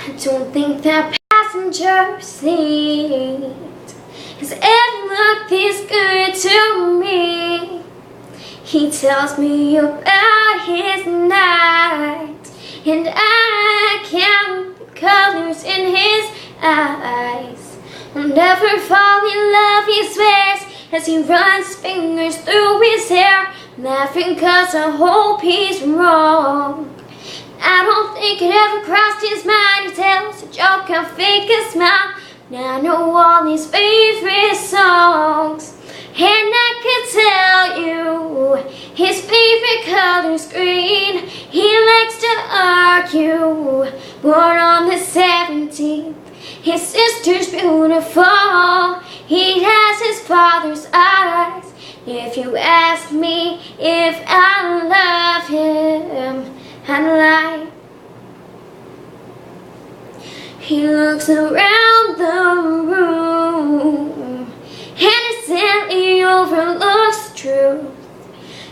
I don't think that passenger seat has ever looked this good to me. He tells me about his night, and I count the colors in his eyes. I'll never fall in love, he swears, as he runs fingers through his hair, laughing 'cause I hope he's wrong. I don't think it ever crossed his mind. He tells a joke, I'll fake a smile. Now I know all his favorite songs, and I could tell you his favorite color's green. He likes to argue. Born on the 17th, his sister's beautiful. He has his father's eyes. If you ask me if I love him, I'd lie. He looks around the room, innocently overlooks truth.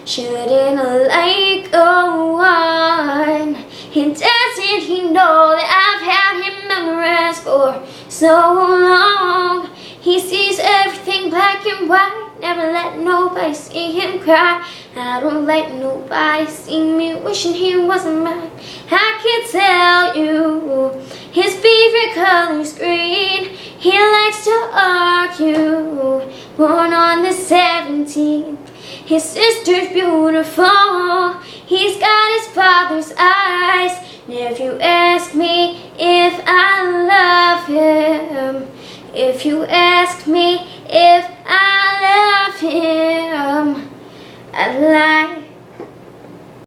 Shouldn't a light go on? And doesn't he know that I've had him memorized for so long? He sees everything black and white, never let nobody see him cry. I don't let nobody see me wishing he wasn't mine. I can tell you his favorite color's green. He likes to argue. Born on the 17th, his sister's beautiful. He's got his father's eyes. And if you ask me if I love him, if you ask me if I love him, I'd lie.